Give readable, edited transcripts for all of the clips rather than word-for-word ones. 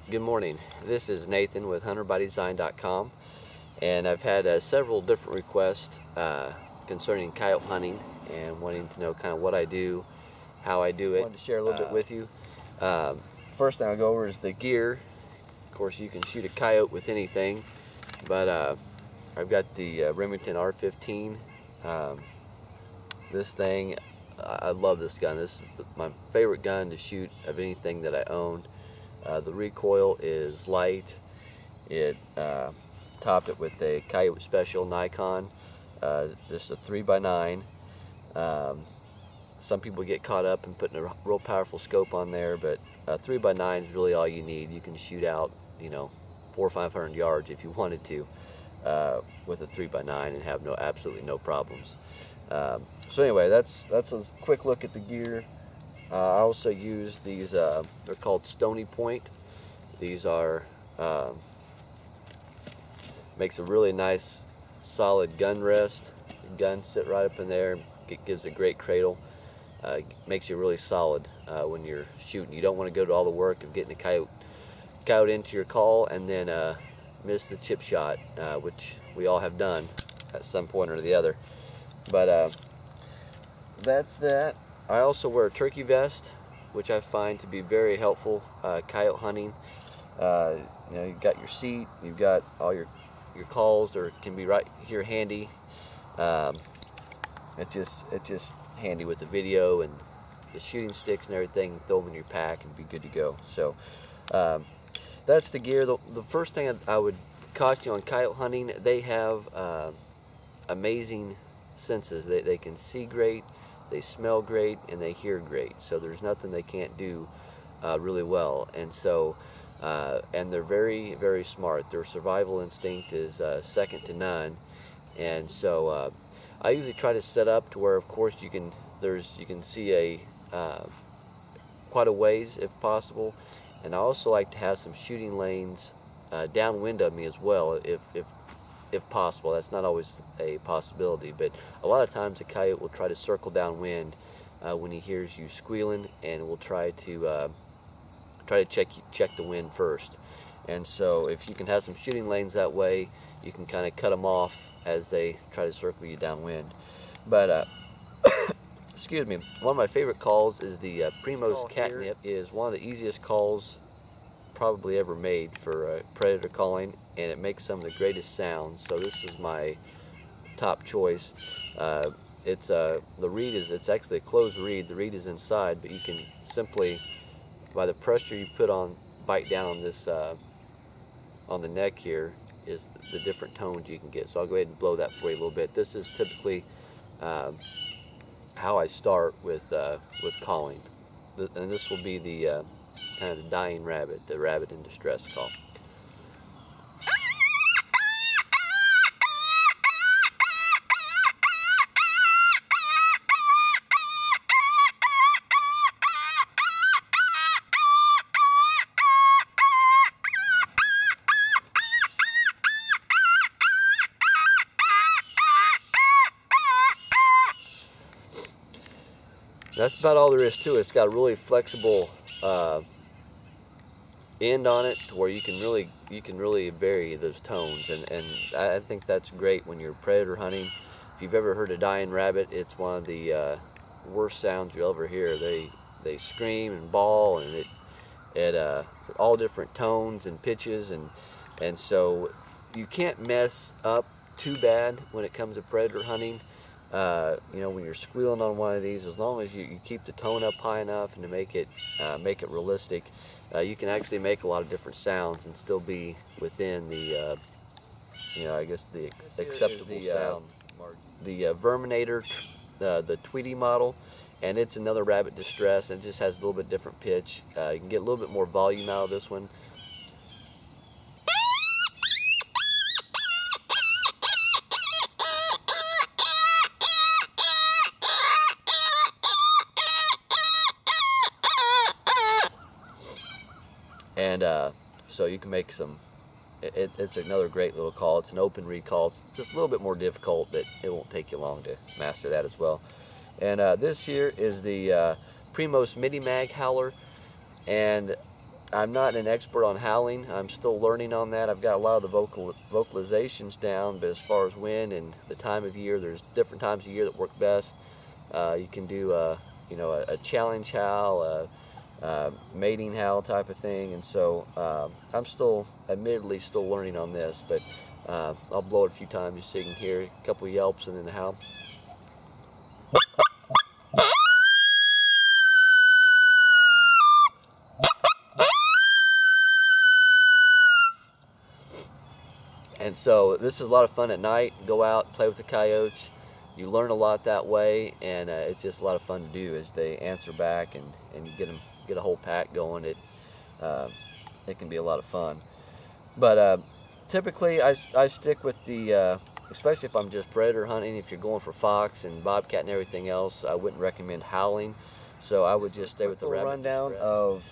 Good morning. This is Nathan with HunterByDesign.com, and I've had several different requests concerning coyote hunting and wanting to know kind of what I do, how I do it. I wanted to share a little bit with you. First thing I'll go over is the gear. Of course, you can shoot a coyote with anything, but I've got the Remington R15. This thing, I love this gun. This is my favorite gun to shoot of anything that I own. The recoil is light. It topped it with a Coyote Special Nikon, just a 3x9. Some people get caught up in putting a real powerful scope on there, but 3x9 is really all you need. You can shoot out, 400 or 500 yards if you wanted to with a 3x9 and have absolutely no problems. So anyway, that's a quick look at the gear. I also use these, they're called Stony Point. These are, makes a really nice solid gun rest. The gun sit right up in there, it gives a great cradle. Makes you really solid when you're shooting. You don't want to go to all the work of getting a coyote into your call and then miss the chip shot, which we all have done at some point or the other. But that's that. I also wear a turkey vest, which I find to be very helpful coyote hunting. You've got your seat, you've got all your calls, or it can be right here handy. It's just handy with the video and the shooting sticks and everything. Throw them in your pack and be good to go. So that's the gear. The first thing I would caution you on coyote hunting, they have amazing senses. They can see great, they smell great, and they hear great. So there's nothing they can't do really well. And so, and they're very, very smart. Their survival instinct is second to none. And so I usually try to set up to where, of course, you can see quite a ways if possible. And I also like to have some shooting lanes downwind of me as well, if possible. That's not always a possibility, but a lot of times a coyote will try to circle downwind when he hears you squealing, and will try to check the wind first. And so if you can have some shooting lanes that way, you can kind of cut them off as they try to circle you downwind. But excuse me, one of my favorite calls is the Primos Catnip. Is one of the easiest calls probably ever made for predator calling, and it makes some of the greatest sounds. So this is my top choice. It's the reed it's actually a closed reed. The reed is inside, but you can simply, by the pressure you bite down on this on the neck here, is the different tones you can get. So I'll go ahead and blow that for you a little bit. This is typically how I start with calling, and this will be the kind of the dying rabbit, the rabbit in distress call. That's about all there is to it. It's got a really flexible end on it, to where you can really vary those tones, and I think that's great when you're predator hunting. If you've ever heard a dying rabbit, it's one of the worst sounds you'll ever hear. They scream and bawl, and it all different tones and pitches, and so you can't mess up too bad when it comes to predator hunting. When you're squealing on one of these, as long as you keep the tone up high enough and to make it realistic, you can actually make a lot of different sounds and still be within the, I guess the acceptable sound. The Verminator, the Tweety model, and it's another rabbit distress, and it just has a little bit different pitch. You can get a little bit more volume out of this one. And so you can make some, it's another great little call. It's an open recall. It's just a little bit more difficult, but it won't take you long to master that as well. And this here is the Primos Midi Mag Howler. And I'm not an expert on howling. I'm still learning on that. I've got a lot of the vocalizations down, but as far as when and the time of year, there's different times of year that work best. You can do you know, a challenge howl, mating howl type of thing, and so I'm still, admittedly, still learning on this, but I'll blow it a few times just so you can hear a couple yelps and then the howl. And so this is a lot of fun at night. Go out, play with the coyotes. You learn a lot that way, and it's just a lot of fun to do as they answer back and get a whole pack going. It can be a lot of fun. But typically I stick with the, especially if I'm just predator hunting, if you're going for fox and bobcat and everything else, I wouldn't recommend howling. So I would just stay with the rabbit. Rundown of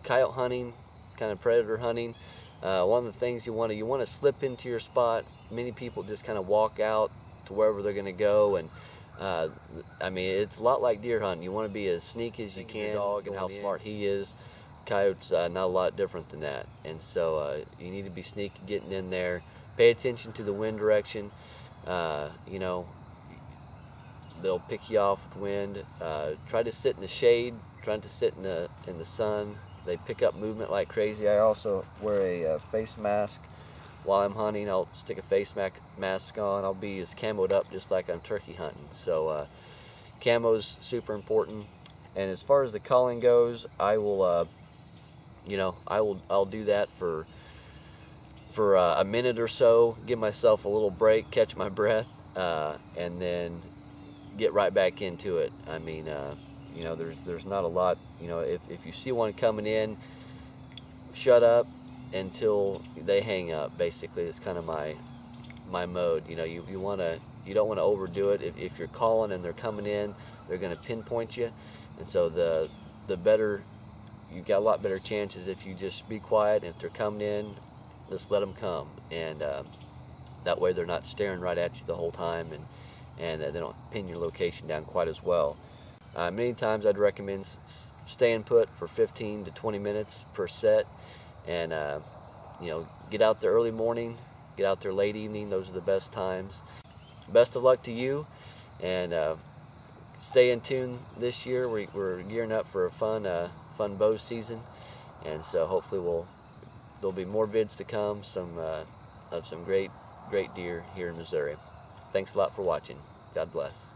coyote hunting, kind of predator hunting. One of the things you want to slip into your spots. Many people just kind of walk out to wherever they're going to go, and I mean, it's a lot like deer hunting. You want to be as sneaky as you can. Dog and how smart he is. Coyotes, not a lot different than that, and so you need to be sneaky getting in there. Pay attention to the wind direction. You know, they'll pick you off with wind. Try to sit in the shade. Try to sit in the sun. They pick up movement like crazy. I also wear a face mask while I'm hunting. I'll stick a face mask on. I'll be as camoed up just like I'm turkey hunting. So camo's super important. And as far as the calling goes, I will, you know, I'll do that for a minute or so, give myself a little break, catch my breath, and then get right back into it. I mean, you know, there's not a lot. You know, if you see one coming in, shut up until they hang up. Basically, it's kind of my mode. You know, you don't want to overdo it. If you're calling and they're coming in, they're going to pinpoint you, and so the better, you've got a lot better chances if you just be quiet. If they're coming in, just let them come, and that way they're not staring right at you the whole time, and they don't pin your location down quite as well. Many times I'd recommend staying put for 15 to 20 minutes per set, and you know, get out there early morning, get out there late evening. Those are the best times. Best of luck to you, and stay in tune this year. We're gearing up for a fun bow season, and so hopefully there'll be more vids to come, of some great deer here in Missouri. Thanks a lot for watching. God bless.